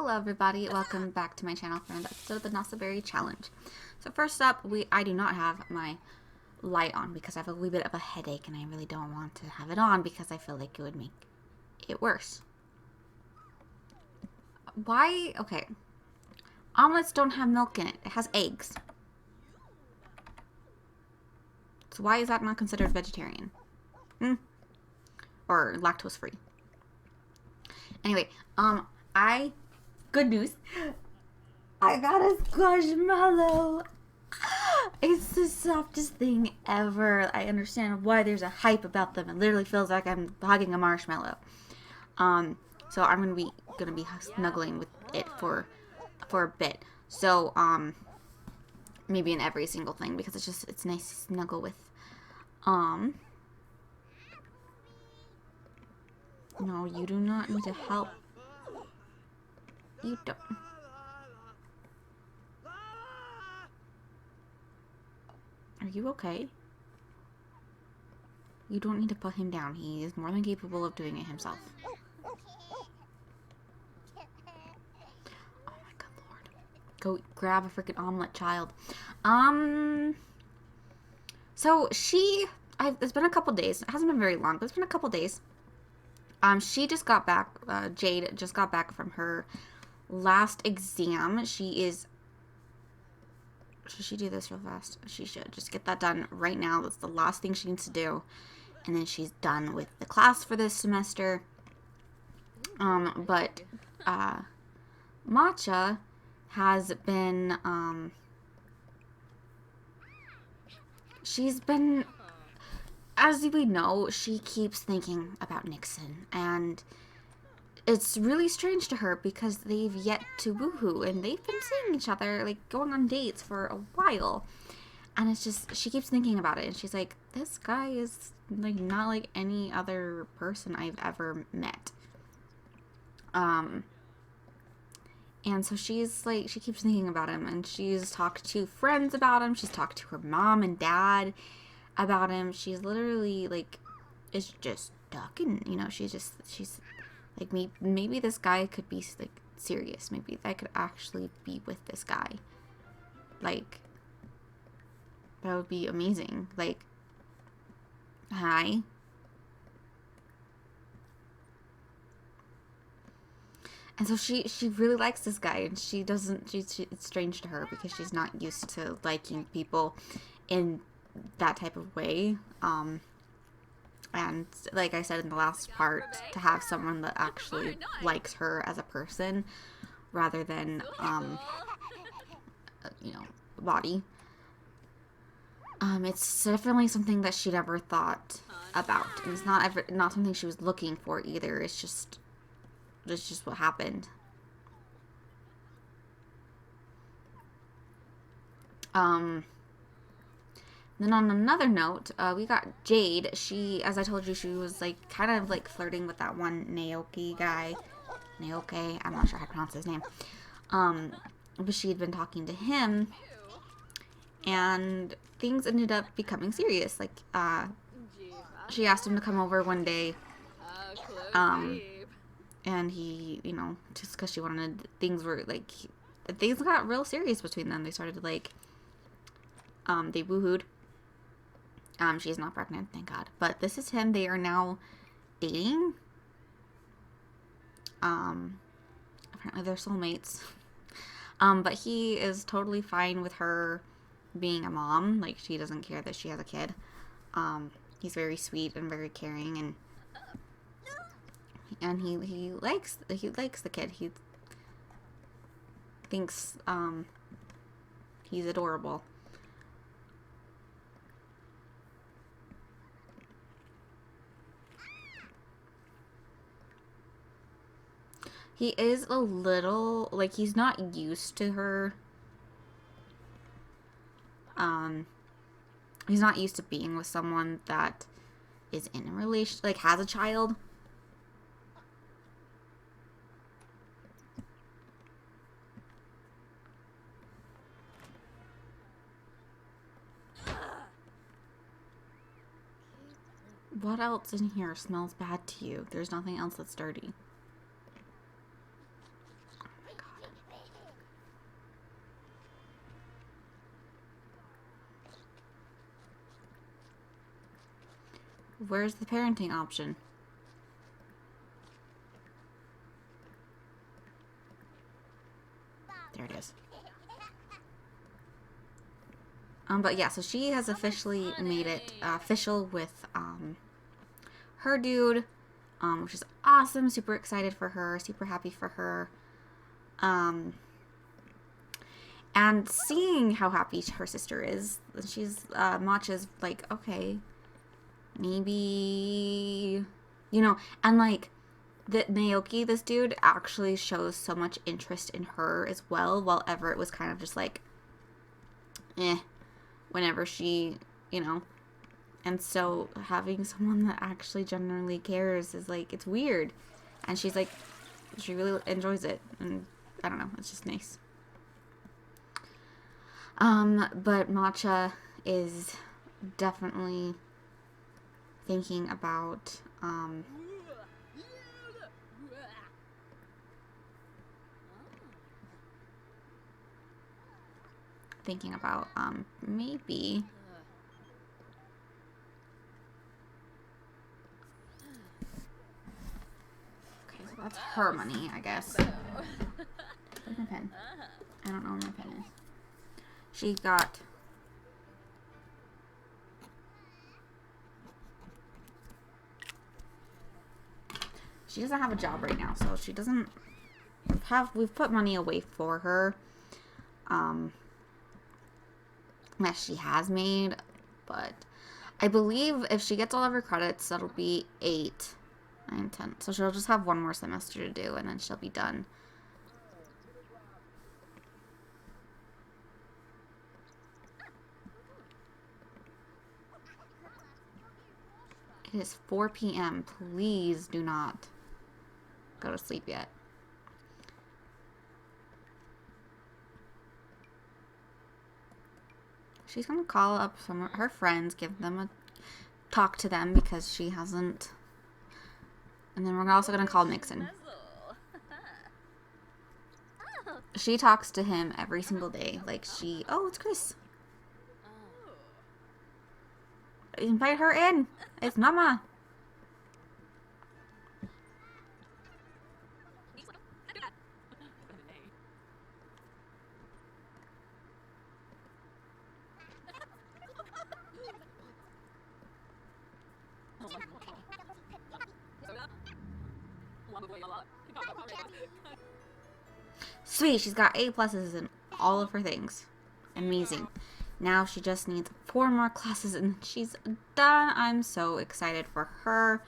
Hello everybody, welcome back to my channel for another episode of the Nasaberry Challenge. So first up, I do not have my light on because I have a wee bit of a headache and I really don't want to have it on because I feel like it would make it worse. Why? Okay. Omelets don't have milk in it. It has eggs. So why is that not considered vegetarian? Or lactose free? Anyway, good news. I got a squashmallow. It's the softest thing ever. I understand why there's a hype about them. It literally feels like I'm hugging a marshmallow. So I'm gonna be snuggling with it for a bit. So maybe in every single thing because it's nice to snuggle with. No, you do not need to help. You don't. Are you okay? You don't need to put him down. He is more than capable of doing it himself. Oh my good lord. Go grab a freaking omelet, child. So it's been a couple days. It hasn't been very long, but it's been a couple days. She just got back, Jade just got back from her last exam. Should she do this real fast? She should. Just get that done right now. That's the last thing she needs to do. And then she's done with the class for this semester. But Matcha has been, she's been, as we know, she keeps thinking about Nixon. And it's really strange to her because they've yet to woohoo. And they've been seeing each other, like, going on dates for a while. And it's just, she keeps thinking about it. And she's like, this guy is, like, not like any other person I've ever met. And so she's, like, she keeps thinking about him. And she's talked to friends about him. She's talked to her mom and dad about him. She's literally, like, is just talking, you know. She's like, maybe this guy could be, like, serious. Maybe I could actually be with this guy. Like, that would be amazing. Like, hi. And so she really likes this guy, and it's strange to her because she's not used to liking people in that type of way. And like I said in the last part, to have someone that actually likes her as a person rather than, body. It's definitely something that she never thought about. And it's not something she was looking for either. It's just what happened. Then on another note, we got Jade. She, as I told you, she was like kind of like flirting with that one Naoki guy. Naoki, I'm not sure how to pronounce his name. But she had been talking to him, and things ended up becoming serious. Like, she asked him to come over one day, and he, just because she wanted, things got real serious between them. They started to, like, they woohooed. She's not pregnant, thank God. But this is him. They are now dating. Apparently they're soulmates. But he is totally fine with her being a mom. Like, she doesn't care that she has a kid. He's very sweet and very caring, and he likes the kid. He thinks he's adorable. He is a little, like, he's not used to her. He's not used to being with someone that is in a relation, like, has a child. What else in here smells bad to you? There's nothing else that's dirty. Oh my Where's the parenting option? There it is. But yeah, so she has officially made it official with her dude, which is awesome. Super excited for her. Super happy for her. And seeing how happy her sister is, she's Matcha's like, okay, maybe, you know, and like that Naoki, this dude, actually shows so much interest in her as well, while Everett was kind of just like, whenever she, you know. And so having someone that actually genuinely cares is like, it's weird. And she's like, she really enjoys it. And I don't know, it's just nice. But Matcha is definitely thinking about, maybe. Okay, so that's her money, I guess. Where's my pen? I don't know where my pen is. She got... She doesn't have a job right now, so she doesn't have... We've put money away for her. That she has made, but I believe if she gets all of her credits, that'll be 8, 9, 10. So she'll just have one more semester to do, and then she'll be done. It is 4 p.m. Please do not go to sleep yet. She's gonna call up some of her friends, give them a talk to them because she hasn't. And then we're also gonna call Nixon. She talks to him every single day. Like oh, it's Chris. Invite her in. It's Mama. Sweet, she's got A pluses in all of her things. Amazing. Now she just needs 4 more classes and she's done. I'm so excited for her.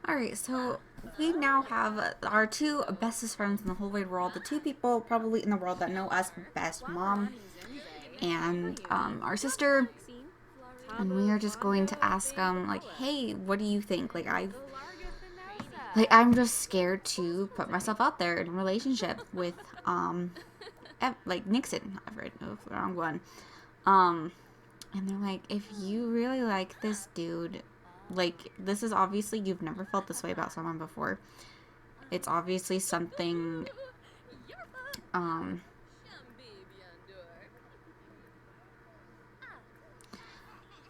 Alright, so we now have our 2 bestest friends in the whole wide world. The 2 people probably in the world that know us best. Mom and our sister. And we are just going to ask them, like, hey, what do you think? I'm just scared to put myself out there in a relationship with, like, Nixon. I've read the wrong one. And they're like, if you really like this dude, like, this is obviously, you've never felt this way about someone before. It's obviously something, and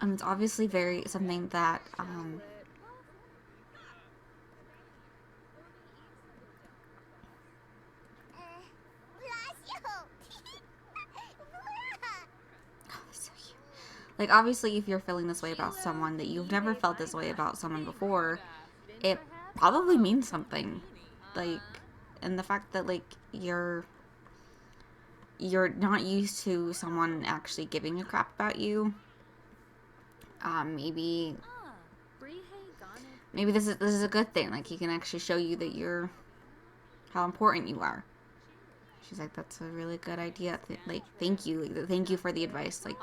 it's obviously something that, like, obviously, if you're feeling this way about someone, that you've never felt this way about someone before, it probably means something. Like, and the fact that, like, you're not used to someone actually giving a crap about you, maybe this is a good thing. Like, he can actually show you how important you are. She's like, that's a really good idea. Like, thank you. Thank you for the advice. Like,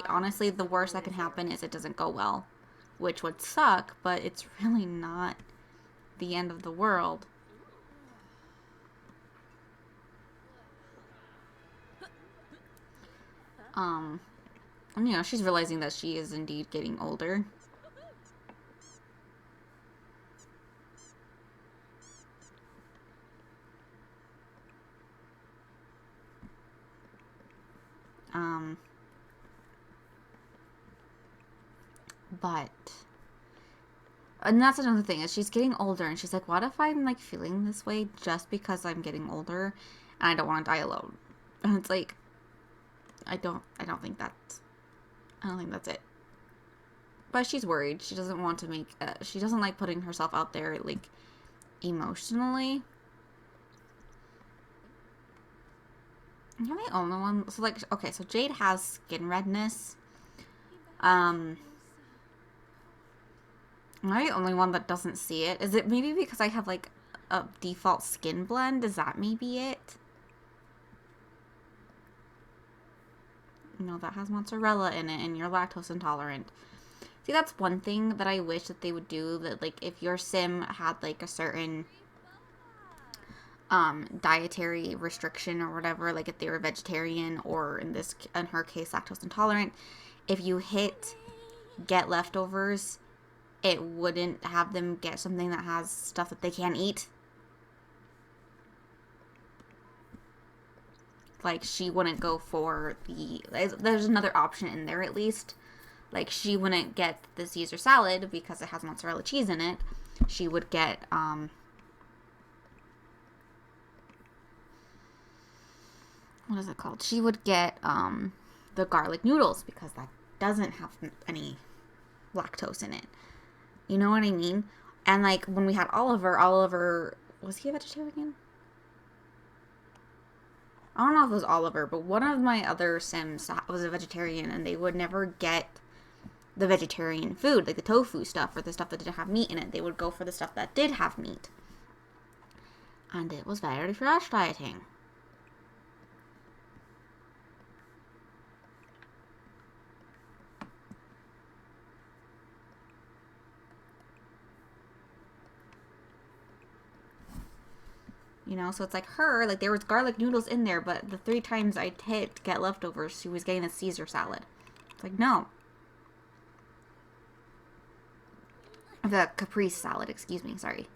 honestly, the worst that can happen is it doesn't go well, which would suck, but it's really not the end of the world. You know, she's realizing that she is indeed getting older. But, and that's another thing, is she's getting older, and she's like, what if I'm, like, feeling this way just because I'm getting older, and I don't want to die alone? And it's like, I don't think that's it. But she's worried. She doesn't want to make, she doesn't like putting herself out there, like, emotionally. Am I the only one? So, like, okay, so Jade has skin redness. Am I the only one that doesn't see it? Is it maybe because I have, like, a default skin blend? Is that maybe it? No, that has mozzarella in it, and you're lactose intolerant. See, that's one thing that I wish that they would do, that, like, if your sim had, like, a certain dietary restriction or whatever, like if they were vegetarian or in her case lactose intolerant, if you hit get leftovers, it wouldn't have them get something that has stuff that they can't eat. Like, she wouldn't go for there's another option in there at least. Like, she wouldn't get the Caesar salad because it has mozzarella cheese in it. She would get what is it called? She would get the garlic noodles because that doesn't have any lactose in it. You know what I mean? And, like, when we had Oliver, was he a vegetarian? I don't know if it was Oliver, but one of my other Sims was a vegetarian, and they would never get the vegetarian food, like the tofu stuff or the stuff that didn't have meat in it. They would go for the stuff that did have meat. And it was very frustrating. You know, so it's like her, like, there was garlic noodles in there, but the 3 times I hit get leftovers, she was getting a Caesar salad. It's like, no. The caprese salad, excuse me, sorry.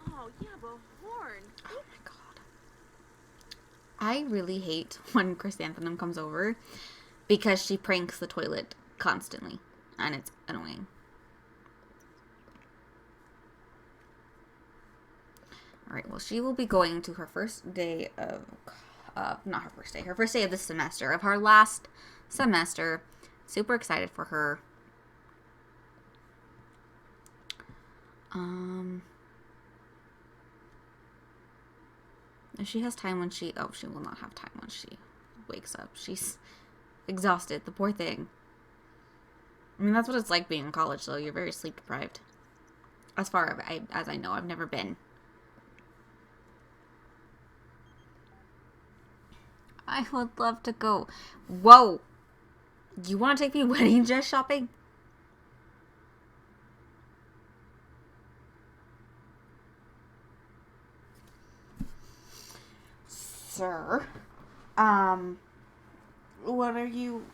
Oh, yeah, but horn. Oh my god. I really hate when Chrysanthemum comes over because she pranks the toilet constantly, and it's annoying. Alright, well, she will be going to her first day of, not her first day, her first day of this semester, of her last semester. Super excited for her. If she has time when she will not have time when she wakes up. She's exhausted, the poor thing. I mean, that's what it's like being in college, though. You're very sleep deprived. As far as I know, I've never been. I would love to go. Whoa! You want to take me wedding dress shopping? Sir, what are you...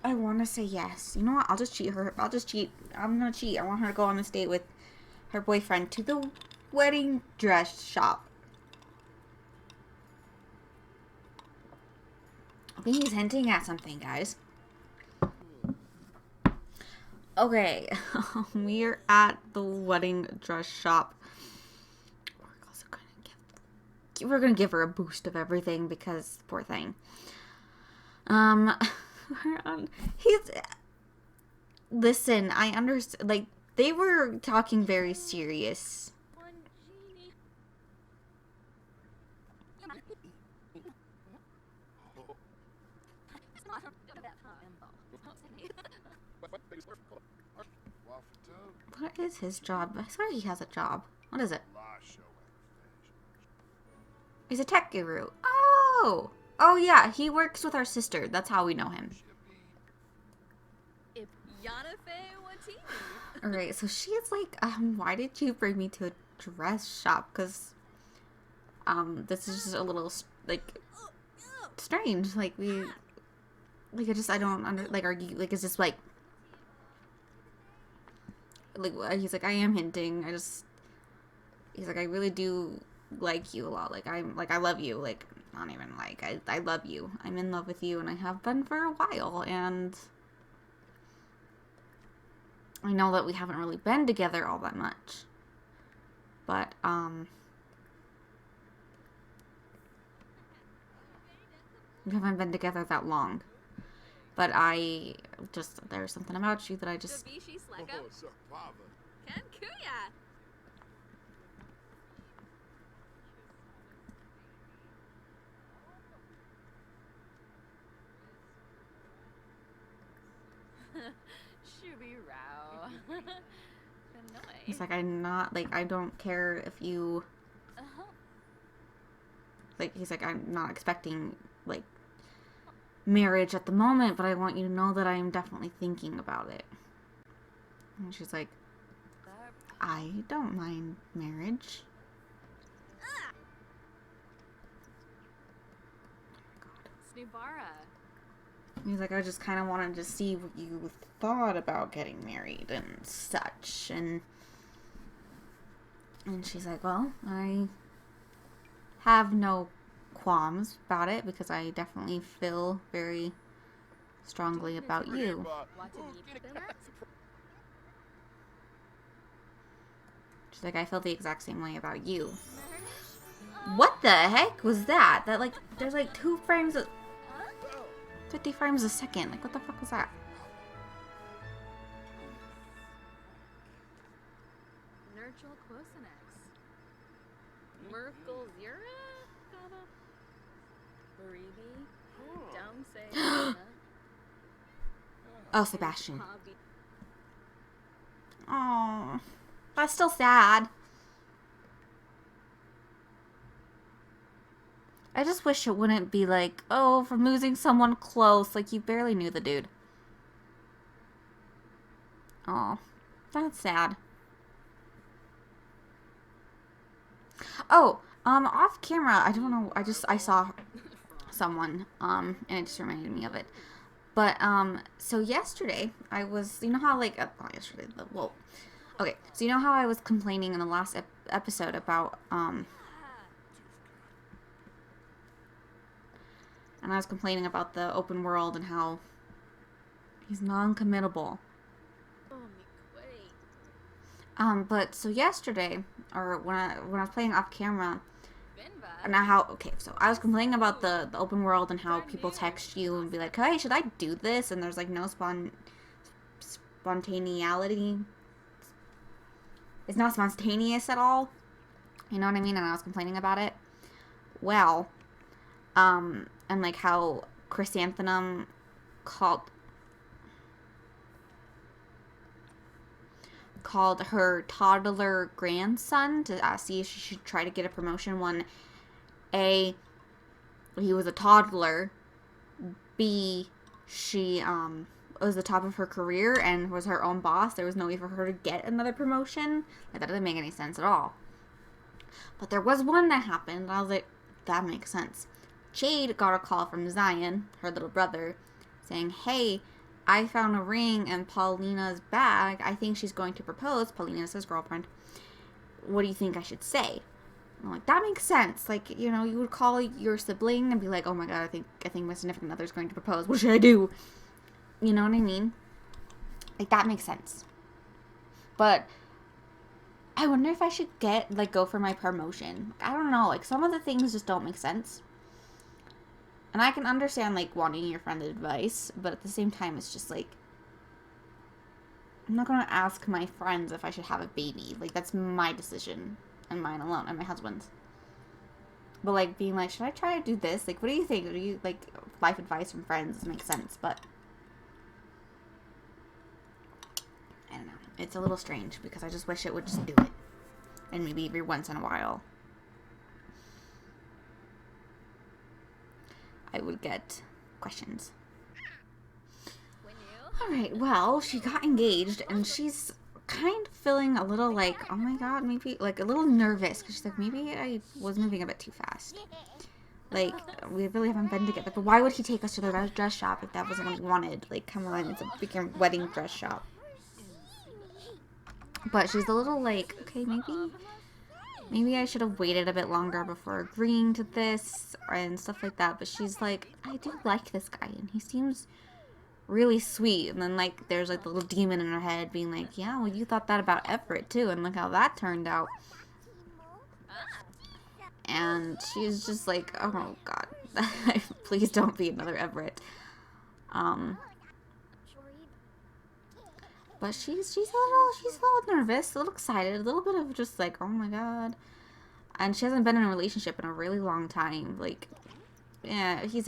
I want to say yes. You know what? I'll just cheat her. I'll just cheat. I'm gonna cheat. I want her to go on this date with her boyfriend to the wedding dress shop. I think he's hinting at something, guys. Okay, we're at the wedding dress shop. We're gonna give her a boost of everything because poor thing. Listen, I understand. Like, they were talking very serious. What is his job? I swear he has a job. What is it? He's a tech guru. Oh! Oh, yeah. He works with our sister. That's how we know him. Alright, so she is like, why did you bring me to a dress shop? Because, this is just a little, like, strange. Like, I don't are you, like, is this, like, like, he's like, I am hinting. He's like, I really do like you a lot. Like, I love you. Like, not even like, I love you. I'm in love with you, and I have been for a while, and I know that we haven't really been together all that much. But, we haven't been together that long. But there's something about you that I just... Davishi Sleka. Ken Kuya. Shubi Rao. He's like, I'm not, like, I don't care if you... Like, he's like, I'm not expecting, like, marriage at the moment, but I want you to know that I'm definitely thinking about it. And she's like, I don't mind marriage. Snubara. He's like, I just kind of wanted to see what you thought about getting married and such. And she's like, well, I have no qualms about it because I definitely feel very strongly about you. She's like, I feel the exact same way about you. What the heck was that? That, like, there's like 2 frames of... 50 frames a second. Like, what the fuck was that? Nurgle Quosinex. Merkel Zira? Baribi? Dumse. Oh, Sebastian. Oh, that's still sad. I just wish it wouldn't be like, oh, from losing someone close, like you barely knew the dude. Oh, that's sad. Oh, off camera, I don't know, I saw someone, and it just reminded me of it. But, so yesterday, I was, you know how, like, not yesterday, well, okay, so you know how I was complaining in the last episode about, and I was complaining about the open world and how he's non-committable. But so yesterday, or when I was playing off camera, and how, okay, so I was complaining about the open world and how people text you and be like, hey, should I do this? And there's like no spontaneity. It's not spontaneous at all. You know what I mean? And I was complaining about it. Well, and like how Chrysanthemum called her toddler grandson to see if she should try to get a promotion when A, he was a toddler, B, she was the top of her career and was her own boss. There was no way for her to get another promotion. Like, that doesn't make any sense at all. But there was one that happened, and I was like, that makes sense. Jade got a call from Zion, her little brother, saying, hey, I found a ring in Paulina's bag. I think she's going to propose. Paulina's his girlfriend. What do you think I should say? I'm like, that makes sense. Like, you know, you would call your sibling and be like, oh my god, I think my significant other is going to propose. What should I do? You know what I mean? Like, that makes sense. But I wonder if I should go for my promotion. I don't know. Like, some of the things just don't make sense. And I can understand, like, wanting your friend's advice, but at the same time, it's just, like, I'm not going to ask my friends if I should have a baby. Like, that's my decision, and mine alone, and my husband's. But, like, being like, should I try to do this? Like, what do you think? Do you, like, life advice from friends makes sense, but I don't know. It's a little strange, because I just wish it would just do it. And maybe every once in a while I would get questions. Alright, well, she got engaged, and she's kind of feeling a little like, oh my god, maybe, like, a little nervous, because she's like, maybe I was moving a bit too fast. Like, we really haven't been together, but why would he take us to the dress shop if that wasn't what he wanted? Like, come on, it's a freaking wedding dress shop. But she's a little like, okay, maybe I should have waited a bit longer before agreeing to this and stuff like that. But she's like, I do like this guy and he seems really sweet. And then like there's like the little demon in her head being like, yeah, well, you thought that about Everett too, and look how that turned out. And she's just like, oh god, please don't be another Everett. But she's a little nervous, a little excited, a little bit of just like, oh my god. And she hasn't been in a relationship in a really long time. Like, yeah, he's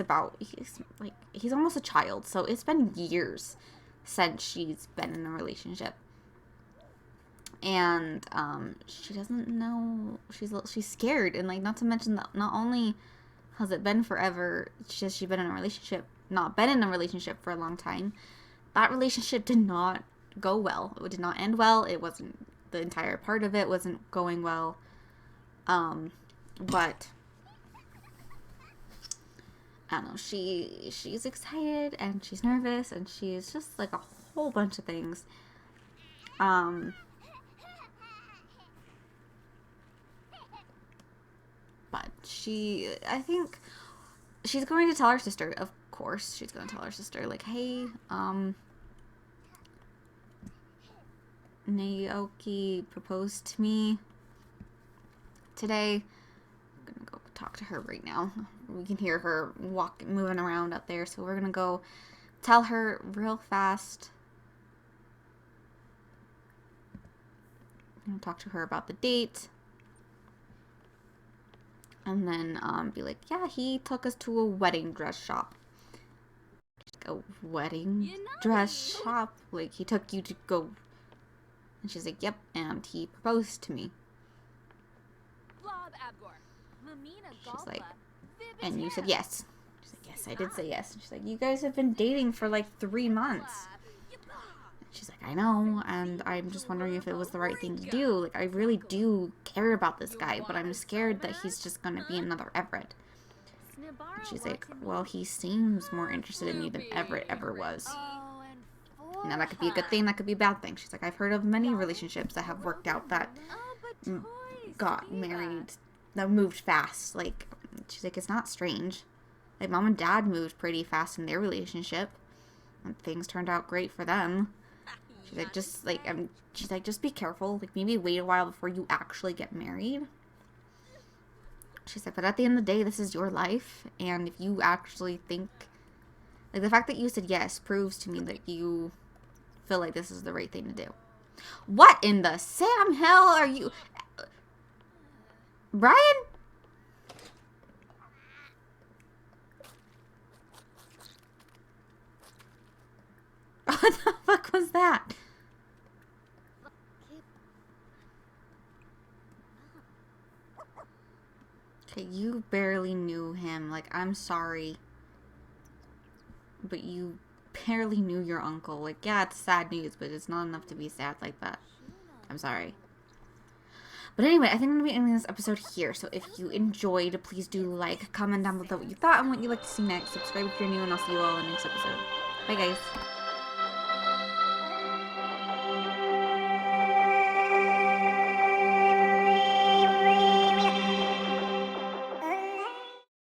almost a child, so it's been years since she's been in a relationship. And she doesn't know, she's scared, and like, not to mention that not only has it been forever, she's been in a relationship, not been in a relationship for a long time. That relationship did not go well. It did not end well. It wasn't, the entire part of it wasn't going well. But I don't know, she's excited and she's nervous and she's just like a whole bunch of things. But I think she's going to tell her sister, of course, she's going to tell her sister, like, hey, Naoki proposed to me today. I'm gonna go talk to her right now. We can hear her moving around out there, so we're gonna go tell her real fast. I'm gonna talk to her about the date. And then be like, yeah, he took us to a wedding dress shop. A wedding dress shop? Like, he took you to go. And she's like, yep, and he proposed to me. She's like, and you said yes. She's like, yes, I did say yes. And she's like, you guys have been dating for like 3 months. She's like, I know, and I'm just wondering if it was the right thing to do. Like, I really do care about this guy, but I'm scared that he's just gonna be another Everett. And she's like, well, he seems more interested in you than Everett ever was. Now, that could be a good thing, that could be a bad thing. She's like, I've heard of many relationships that have worked out that got married, that moved fast. Like, she's like, it's not strange. Like, mom and dad moved pretty fast in their relationship, and things turned out great for them. She's like, she's like, just be careful. Like, maybe wait a while before you actually get married. She's like, but at the end of the day, this is your life. And if you actually think, like, the fact that you said yes proves to me that you feel like this is the right thing to do. What in the Sam hell are you? Brian? What the fuck was that? Okay, you barely knew him. Like, I'm sorry. But you barely knew your uncle. Like, yeah, it's sad news, but it's not enough to be sad like that. I'm sorry. But anyway, I think I'm going to be ending this episode here. So if you enjoyed, please do like, comment down below what you thought and what you'd like to see next. Subscribe if you're new, and I'll see you all in the next episode. Bye, guys.